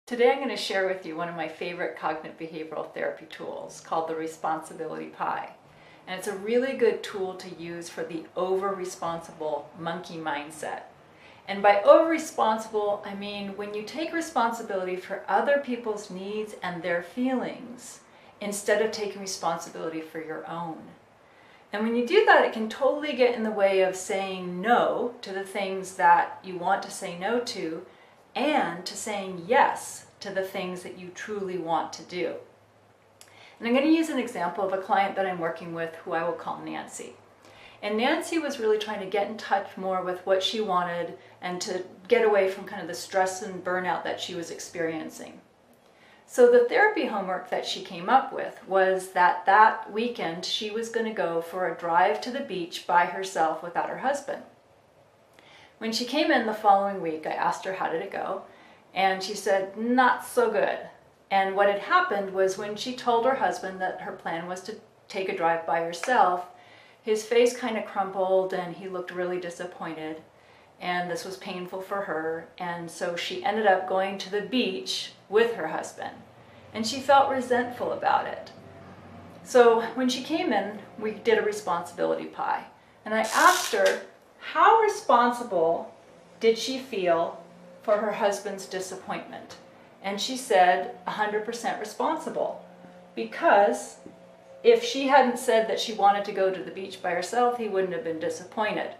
Today I'm going to share with you one of my favorite cognitive behavioral therapy tools called the responsibility pie. And it's a really good tool to use for the over-responsible monkey mindset. And by over-responsible, I mean when you take responsibility for other people's needs and their feelings instead of taking responsibility for your own. And when you do that, it can totally get in the way of saying no to the things that you want to say no to, and to saying yes to the things that you truly want to do. And I'm going to use an example of a client that I'm working with who I will call Nancy. And Nancy was really trying to get in touch more with what she wanted and to get away from kind of the stress and burnout that she was experiencing. So the therapy homework that she came up with was that that weekend she was going to go for a drive to the beach by herself without her husband. When she came in the following week, I asked her how did it go, and she said, not so good. And what had happened was when she told her husband that her plan was to take a drive by herself, his face kind of crumpled and he looked really disappointed, and this was painful for her, and so she ended up going to the beach with her husband, and she felt resentful about it. So when she came in, we did a responsibility pie, and I asked her, how responsible did she feel for her husband's disappointment? And she said 100% responsible, because if she hadn't said that she wanted to go to the beach by herself, he wouldn't have been disappointed.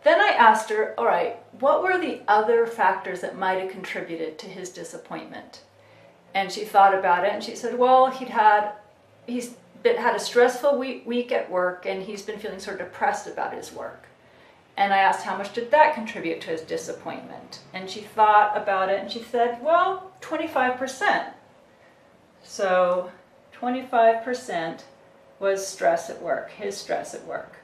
Then I asked her, all right, what were the other factors that might have contributed to his disappointment? And she thought about it and she said, well, he's had a stressful week at work, and he's been feeling sort of depressed about his work. And I asked how much did that contribute to his disappointment? And she thought about it and she said, well, 25%. So 25% was stress at work, his stress at work.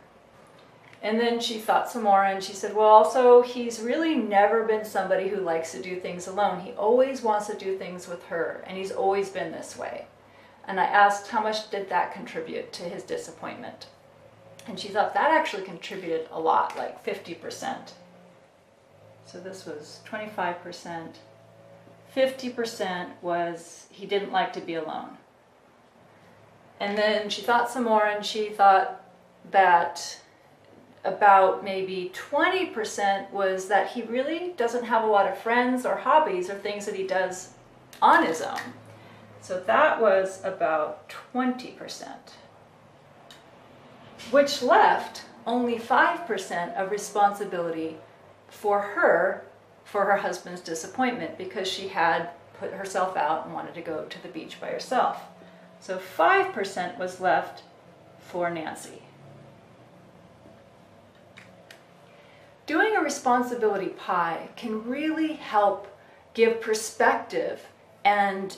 And then she thought some more and she said, well, also he's really never been somebody who likes to do things alone. He always wants to do things with her, and he's always been this way. And I asked how much did that contribute to his disappointment? And she thought that actually contributed a lot, like 50%. So this was 25%. 50% was he didn't like to be alone. And then she thought some more and she thought that about maybe 20% was that he really doesn't have a lot of friends or hobbies or things that he does on his own. So that was about 20%, which left only 5% of responsibility for her husband's disappointment, because she had put herself out and wanted to go to the beach by herself. So 5% was left for Nancy. Doing a responsibility pie can really help give perspective and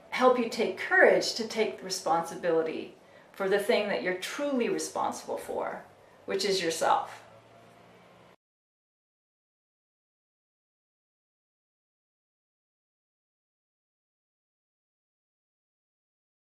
help you take courage to take responsibility for the thing that you're truly responsible for, which is yourself.